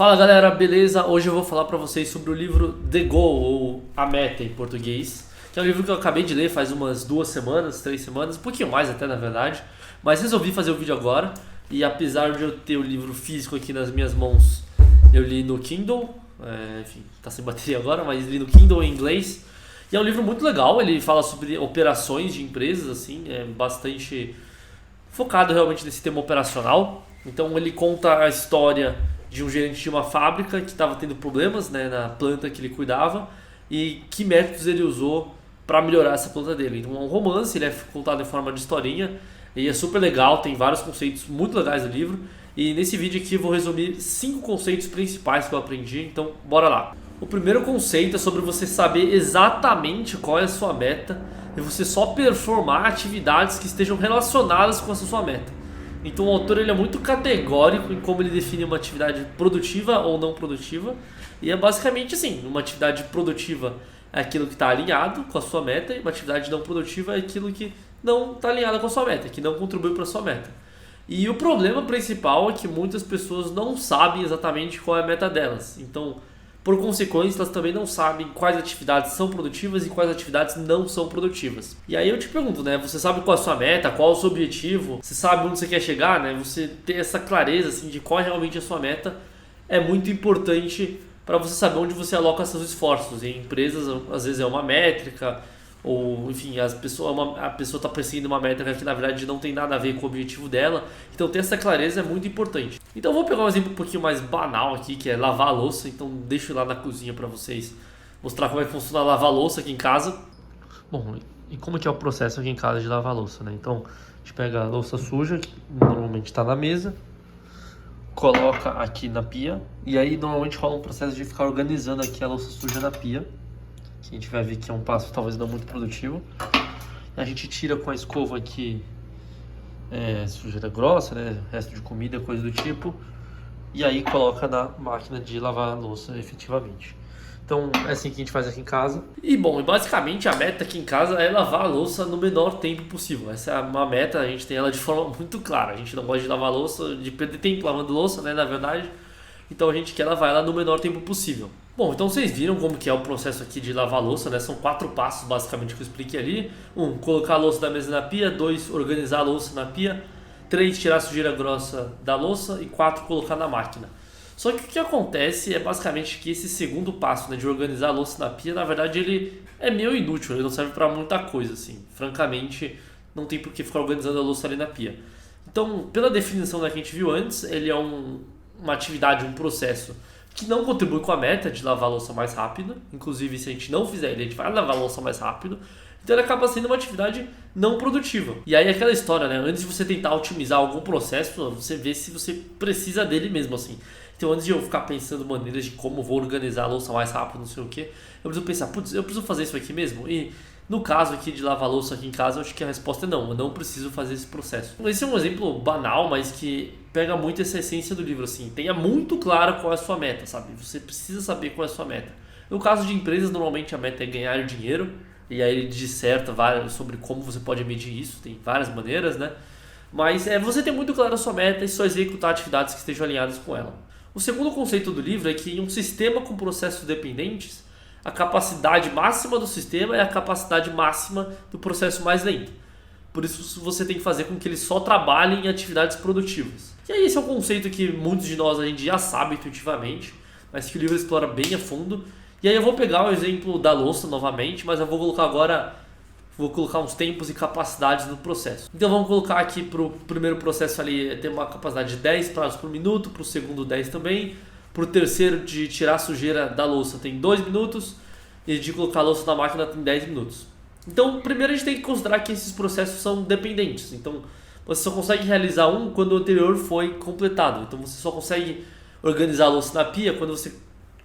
Fala galera, beleza? Hoje eu vou falar pra vocês sobre o livro The Goal, ou A Meta em português, que é um livro que eu acabei de ler faz umas 2 semanas, 3 semanas, um pouquinho mais até na verdade, mas resolvi fazer o vídeo agora. E apesar de eu ter o livro físico aqui nas minhas mãos, eu li no Kindle, enfim, tá sem bateria agora, mas li no Kindle em inglês. E é um livro muito legal, ele fala sobre operações de empresas, assim, é bastante focado realmente nesse tema operacional. Então ele conta a história de um gerente de uma fábrica que estava tendo problemas, né, na planta que ele cuidava e que métodos ele usou para melhorar essa planta dele. Então é um romance, ele é contado em forma de historinha e é super legal, tem vários conceitos muito legais do livro. E nesse vídeo aqui eu vou resumir 5 conceitos principais que eu aprendi, então bora lá. O primeiro conceito é sobre você saber exatamente qual é a sua meta e você só performar atividades que estejam relacionadas com essa sua meta. Então o autor ele é muito categórico em como ele define uma atividade produtiva ou não produtiva. E é basicamente assim, uma atividade produtiva é aquilo que está alinhado com a sua meta, e uma atividade não produtiva é aquilo que não está alinhado com a sua meta, que não contribui para a sua meta. E o problema principal é que muitas pessoas não sabem exatamente qual é a meta delas. Então, por consequência, elas também não sabem quais atividades são produtivas e quais atividades não são produtivas. E aí eu te pergunto, né? Você sabe qual é a sua meta, qual é o seu objetivo? Você sabe onde você quer chegar, né? Você ter essa clareza assim, de qual é realmente a sua meta é muito importante para você saber onde você aloca seus esforços. Em empresas, às vezes é uma métrica, ou enfim, a pessoa está perseguindo uma métrica que na verdade não tem nada a ver com o objetivo dela. Então ter essa clareza é muito importante. Então eu vou pegar um exemplo um pouquinho mais banal aqui, que é lavar a louça. Então deixo lá na cozinha para vocês mostrar como é que funciona lavar a louça aqui em casa. Bom, e como que é o processo aqui em casa de lavar a louça, né? Então a gente pega a louça suja, que normalmente está na mesa, coloca aqui na pia, e aí normalmente rola um processo de ficar organizando aqui a louça suja na pia, que a gente vai ver que é um passo talvez não muito produtivo. A gente tira com a escova aqui sujeira grossa, né, resto de comida, coisa do tipo, e aí coloca na máquina de lavar a louça efetivamente. Então é assim que a gente faz aqui em casa. E bom, basicamente a meta aqui em casa é lavar a louça no menor tempo possível. Essa é uma meta, a gente tem ela de forma muito clara. A gente não gosta de lavar a louça, de perder tempo lavando louça, né, na verdade. Então a gente quer lavar ela no menor tempo possível. Bom, então vocês viram como que é o processo aqui de lavar a louça, né? São 4 passos basicamente que eu expliquei ali. 1, colocar a louça da mesa na pia. 2, organizar a louça na pia. 3, tirar a sujeira grossa da louça. E 4, colocar na máquina. Só que o que acontece é basicamente que esse segundo passo, né, de organizar a louça na pia, na verdade ele é meio inútil, ele não serve para muita coisa, assim. Francamente, não tem por que ficar organizando a louça ali na pia. Então, pela definição que a gente viu antes, ele é uma atividade, um processo que não contribui com a meta de lavar a louça mais rápido. Inclusive, se a gente não fizer ele, a gente vai lavar a louça mais rápido. Então ele acaba sendo uma atividade não produtiva. E aí aquela história, né? Antes de você tentar otimizar algum processo, você vê se você precisa dele mesmo, assim. Então antes de eu ficar pensando maneiras de como vou organizar a louça mais rápido, não sei o que, eu preciso pensar, putz, eu preciso fazer isso aqui mesmo? E no caso aqui de lavar a louça aqui em casa, eu acho que a resposta é não, eu não preciso fazer esse processo. Esse é um exemplo banal, mas que pega muito essa essência do livro, assim. Tenha muito claro qual é a sua meta, sabe? Você precisa saber qual é a sua meta. No caso de empresas, normalmente a meta é ganhar dinheiro, e aí ele disserta sobre como você pode medir isso, tem várias maneiras, né? Mas você ter muito claro a sua meta e só executar atividades que estejam alinhadas com ela. O segundo conceito do livro é que em um sistema com processos dependentes, a capacidade máxima do sistema é a capacidade máxima do processo mais lento. Por isso você tem que fazer com que ele só trabalhe em atividades produtivas. E aí esse é um conceito que muitos de nós a gente já sabe intuitivamente, mas que o livro explora bem a fundo. E aí eu vou pegar o exemplo da louça novamente, mas eu vou colocar uns tempos e capacidades no processo. Então vamos colocar aqui para o primeiro processo ali, tem uma capacidade de 10 prazos por minuto, para o segundo 10 também, para o terceiro de tirar a sujeira da louça tem 2 minutos e de colocar a louça na máquina tem 10 minutos. Então primeiro a gente tem que considerar que esses processos são dependentes, então você só consegue realizar um quando o anterior foi completado. Então você só consegue organizar a louça na pia quando você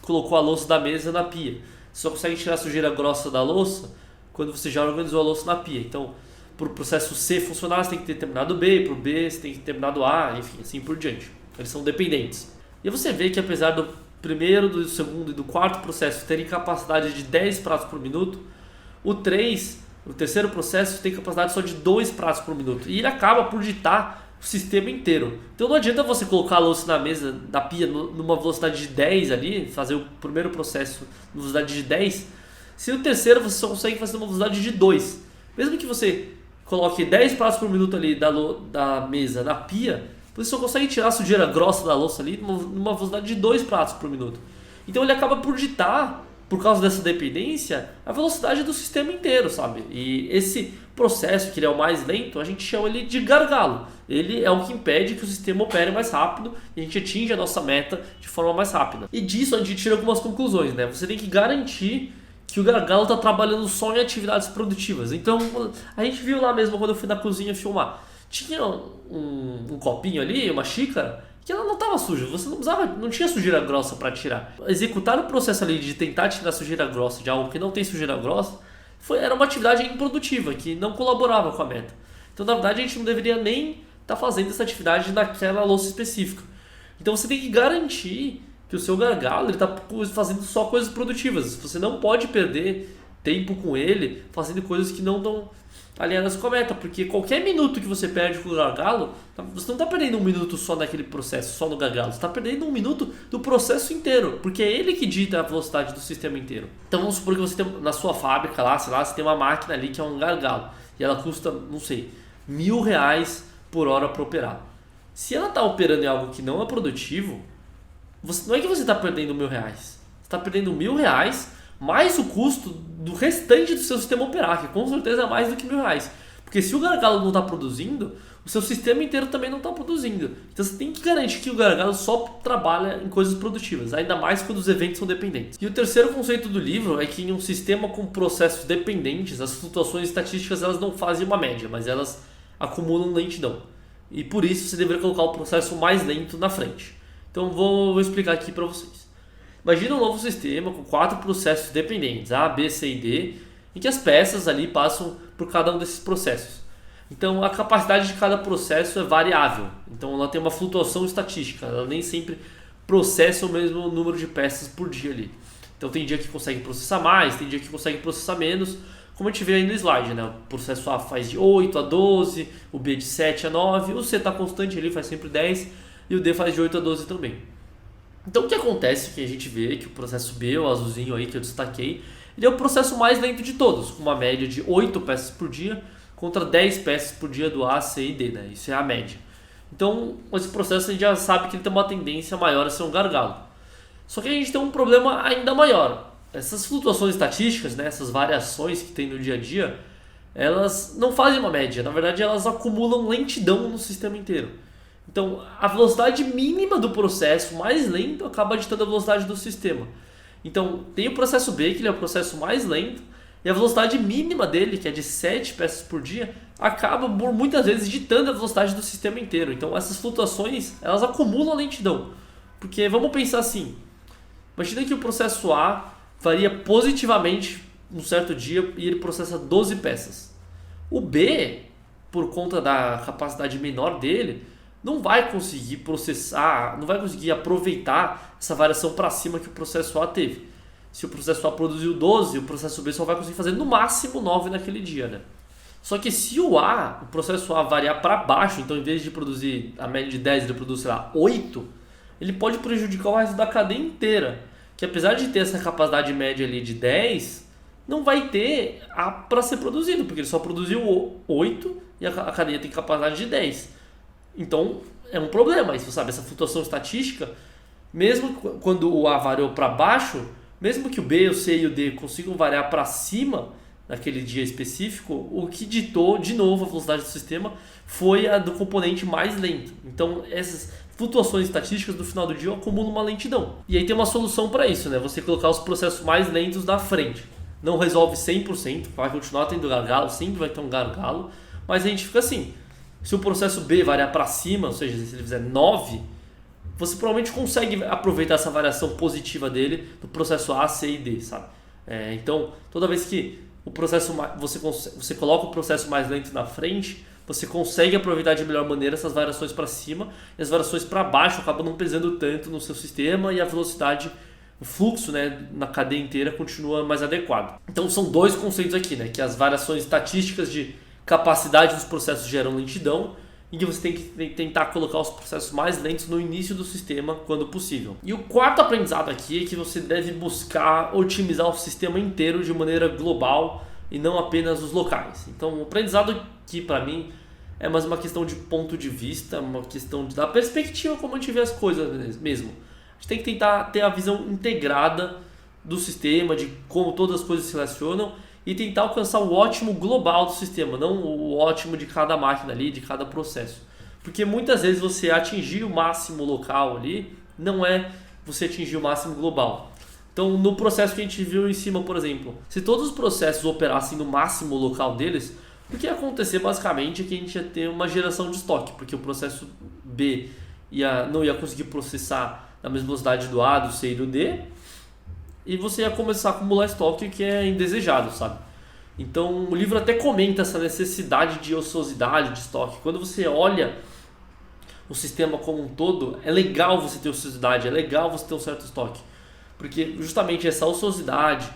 colocou a louça da mesa na pia. Você só consegue tirar a sujeira grossa da louça quando você já organizou a louça na pia. Então, para o processo C funcionar, você tem que ter terminado B, para o B você tem que ter terminado A, enfim, assim por diante. Eles são dependentes. E você vê que apesar do primeiro, do segundo e do quarto processo terem capacidade de 10 pratos por minuto, o terceiro processo tem capacidade só de 2 pratos por minuto. E ele acaba por ditar o sistema inteiro. Então não adianta você colocar a louça na mesa da pia numa velocidade de 10 ali, fazer o primeiro processo na velocidade de 10, se o terceiro você só consegue fazer numa velocidade de 2. Mesmo que você coloque 10 pratos por minuto ali da mesa na pia, você só consegue tirar a sujeira grossa da louça ali numa velocidade de 2 pratos por minuto. Então ele acaba por ditar, por causa dessa dependência, a velocidade do sistema inteiro, sabe? E esse processo, que ele é o mais lento, a gente chama ele de gargalo. Ele é o que impede que o sistema opere mais rápido e a gente atinja a nossa meta de forma mais rápida. E disso a gente tira algumas conclusões, né? Você tem que garantir que o gargalo está trabalhando só em atividades produtivas. Então, a gente viu lá mesmo quando eu fui na cozinha filmar. Tinha um copinho ali, uma xícara, que ela não estava suja, você não tinha sujeira grossa para tirar. Executar o processo ali de tentar tirar sujeira grossa de algo que não tem sujeira grossa era uma atividade improdutiva, que não colaborava com a meta. Então, na verdade, a gente não deveria nem estar fazendo essa atividade naquela louça específica. Então, você tem que garantir que o seu gargalo está fazendo só coisas produtivas. Você não pode perder tempo com ele fazendo coisas que não estão alinhadas com a meta, porque qualquer minuto que você perde com o gargalo, você não está perdendo um minuto só naquele processo, só no gargalo, você está perdendo um minuto do processo inteiro, porque é ele que dita a velocidade do sistema inteiro. Então vamos supor que você tem na sua fábrica lá, sei lá, você tem uma máquina ali que é um gargalo, e ela custa, não sei, R$1.000 por hora para operar. Se ela está operando em algo que não é produtivo, não é que você está perdendo R$1.000, você está perdendo R$1.000 mais o custo do restante do seu sistema operar, que com certeza é mais do que R$1.000. Porque se o gargalo não está produzindo, o seu sistema inteiro também não está produzindo. Então você tem que garantir que o gargalo só trabalha em coisas produtivas, ainda mais quando os eventos são dependentes. E o terceiro conceito do livro é que em um sistema com processos dependentes, as flutuações estatísticas elas não fazem uma média, mas elas acumulam lentidão. E por isso você deveria colocar o processo mais lento na frente. Então vou explicar aqui para vocês. Imagina um novo sistema com 4 processos dependentes, A, B, C e D, em que as peças ali passam por cada um desses processos. Então a capacidade de cada processo é variável, então ela tem uma flutuação estatística, ela nem sempre processa o mesmo número de peças por dia ali. Então tem dia que consegue processar mais, tem dia que consegue processar menos, como a gente vê aí no slide, né? O processo A faz de 8 a 12, o B de 7 a 9, o C está constante ali, faz sempre 10 e o D faz de 8 a 12 também. Então o que acontece que a gente vê que o processo B, o azulzinho aí que eu destaquei, ele é o processo mais lento de todos, com uma média de 8 peças por dia contra 10 peças por dia do A, C e D, né? Isso é a média. Então esse processo a gente já sabe que ele tem uma tendência maior a ser um gargalo. Só que a gente tem um problema ainda maior. Essas flutuações estatísticas, né, essas variações que tem no dia a dia, elas não fazem uma média, na verdade elas acumulam lentidão no sistema inteiro. Então, a velocidade mínima do processo mais lento acaba ditando a velocidade do sistema. Então, tem o processo B, que ele é o processo mais lento, e a velocidade mínima dele, que é de 7 peças por dia, acaba por muitas vezes ditando a velocidade do sistema inteiro. Então, essas flutuações, elas acumulam lentidão. Porque, vamos pensar assim, imagina que o processo A varia positivamente um certo dia e ele processa 12 peças. O B, por conta da capacidade menor dele, não vai conseguir processar, não vai conseguir aproveitar essa variação para cima que o processo A teve. Se o processo A produziu 12, o processo B só vai conseguir fazer no máximo 9 naquele dia, né? Só que se o processo A variar para baixo, então em vez de produzir a média de 10, ele produz, sei lá, 8, ele pode prejudicar o resto da cadeia inteira. Que apesar de ter essa capacidade média ali de 10, não vai ter A para ser produzido, porque ele só produziu 8 e a cadeia tem capacidade de 10. Então, é um problema isso, sabe? Essa flutuação estatística, mesmo quando o A variou para baixo, mesmo que o B, o C e o D consigam variar para cima naquele dia específico, o que ditou, de novo, a velocidade do sistema foi a do componente mais lento. Então, essas flutuações estatísticas no final do dia acumulam uma lentidão. E aí tem uma solução para isso, né? Você colocar os processos mais lentos na frente. Não resolve 100%, vai continuar tendo gargalo, sempre vai ter um gargalo, mas a gente fica assim... Se o processo B variar para cima, ou seja, se ele fizer 9, você provavelmente consegue aproveitar essa variação positiva dele do processo A, C e D, sabe? Então, toda vez que o processo você coloca o processo mais lento na frente, você consegue aproveitar de melhor maneira essas variações para cima, e as variações para baixo acabam não pesando tanto no seu sistema e a velocidade, o fluxo, né, na cadeia inteira continua mais adequado. Então são dois conceitos aqui, né, que as variações estatísticas de capacidade dos processos geram lentidão, em que você tem que tentar colocar os processos mais lentos no início do sistema quando possível. E o quarto aprendizado aqui é que você deve buscar otimizar o sistema inteiro de maneira global e não apenas os locais. Então o aprendizado aqui para mim é mais uma questão de ponto de vista, uma questão da perspectiva como a gente vê as coisas mesmo. A gente tem que tentar ter a visão integrada do sistema, de como todas as coisas se relacionam e tentar alcançar o ótimo global do sistema, não o ótimo de cada máquina ali, de cada processo. Porque muitas vezes você atingir o máximo local ali não é você atingir o máximo global. Então, no processo que a gente viu em cima, por exemplo, se todos os processos operassem no máximo local deles, o que ia acontecer basicamente é que a gente ia ter uma geração de estoque, porque o processo B não ia conseguir processar na mesma velocidade do A, do C e do D, e você ia começar a acumular estoque que é indesejado, sabe? Então o livro até comenta essa necessidade de ociosidade de estoque. Quando você olha o sistema como um todo, é legal você ter ociosidade, é legal você ter um certo estoque. Porque justamente essa ociosidade,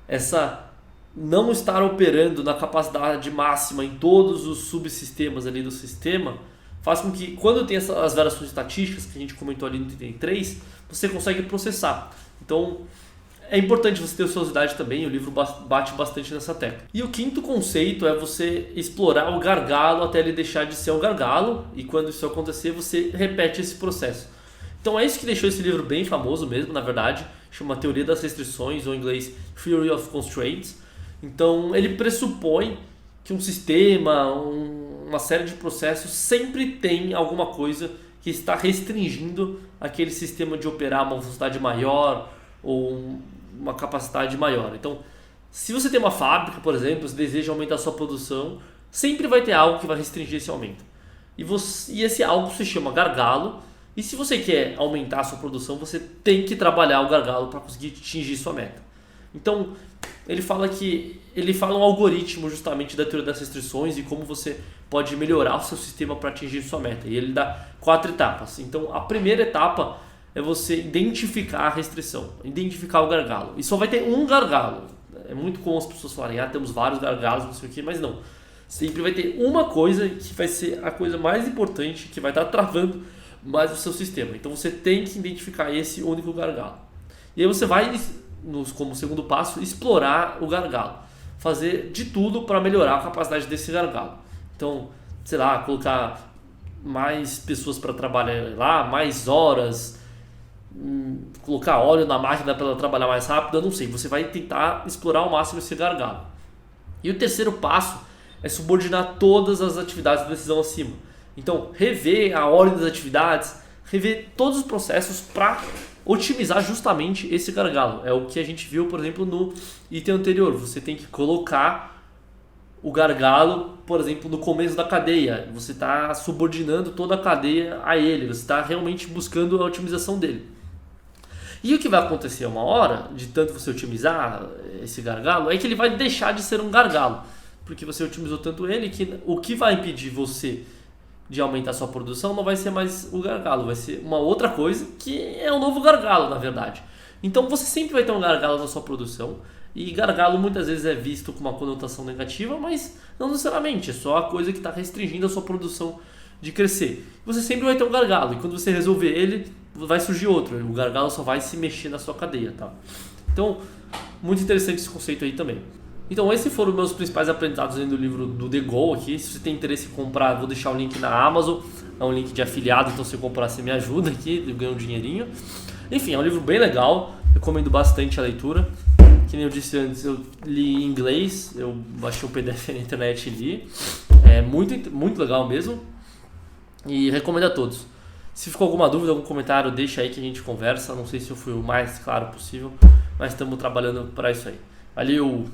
essa não estar operando na capacidade máxima em todos os subsistemas ali do sistema, faz com que quando tem as variações estatísticas que a gente comentou ali no item 3, você consegue processar. Então é importante você ter ociosidade também, o livro bate bastante nessa tecla. E o quinto conceito é você explorar o gargalo até ele deixar de ser um gargalo, e quando isso acontecer, você repete esse processo. Então é isso que deixou esse livro bem famoso mesmo, na verdade, chama Teoria das Restrições, ou em inglês Theory of Constraints. Então ele pressupõe que um sistema, uma série de processos sempre tem alguma coisa que está restringindo aquele sistema de operar uma velocidade maior ou uma capacidade maior. Então, se você tem uma fábrica, por exemplo, você deseja aumentar a sua produção, sempre vai ter algo que vai restringir esse aumento. E esse algo se chama gargalo. E se você quer aumentar a sua produção, você tem que trabalhar o gargalo para conseguir atingir sua meta. Então, ele fala um algoritmo justamente da teoria das restrições e como você pode melhorar o seu sistema para atingir sua meta. E ele dá 4 etapas. Então, a primeira etapa é você identificar a restrição, identificar o gargalo. E só vai ter um gargalo. É muito comum as pessoas falarem, temos vários gargalos, não sei o que, mas não. Sempre vai ter uma coisa que vai ser a coisa mais importante, que vai estar travando mais o seu sistema. Então você tem que identificar esse único gargalo. E aí você vai, como segundo passo, explorar o gargalo. Fazer de tudo para melhorar a capacidade desse gargalo. Então, sei lá, colocar mais pessoas para trabalhar lá, mais horas, colocar óleo na máquina para ela trabalhar mais rápido, eu não sei. Você vai tentar explorar ao máximo esse gargalo. E o terceiro passo é subordinar todas as atividades de decisão acima. Então, rever a ordem das atividades, rever todos os processos para otimizar justamente esse gargalo. É o que a gente viu, por exemplo, no item anterior. Você tem que colocar o gargalo, por exemplo, no começo da cadeia. Você está subordinando toda a cadeia a ele. Você está realmente buscando a otimização dele. E o que vai acontecer uma hora, de tanto você otimizar esse gargalo, é que ele vai deixar de ser um gargalo. Porque você otimizou tanto ele que o que vai impedir você de aumentar a sua produção não vai ser mais o gargalo, vai ser uma outra coisa que é um novo gargalo, na verdade. Então você sempre vai ter um gargalo na sua produção, e gargalo muitas vezes é visto com uma conotação negativa, mas não necessariamente, é só a coisa que está restringindo a sua produção de crescer. Você sempre vai ter um gargalo, e quando você resolver ele, vai surgir outro, o gargalo só vai se mexer na sua cadeia, tá? Então, muito interessante esse conceito aí também. Então esses foram os meus principais aprendizados dentro do livro do The Goal aqui. Se você tem interesse em comprar, vou deixar o link na Amazon. É um link de afiliado, então se você comprar você me ajuda aqui, eu ganho um dinheirinho. Enfim, é um livro bem legal, recomendo bastante a leitura. Que nem eu disse antes, eu li em inglês, eu baixei o PDF na internet e li. É muito, muito legal mesmo. E recomendo a todos. Se ficou alguma dúvida, algum comentário, deixa aí que a gente conversa. Não sei se eu fui o mais claro possível, mas estamos trabalhando para isso aí. Valeu!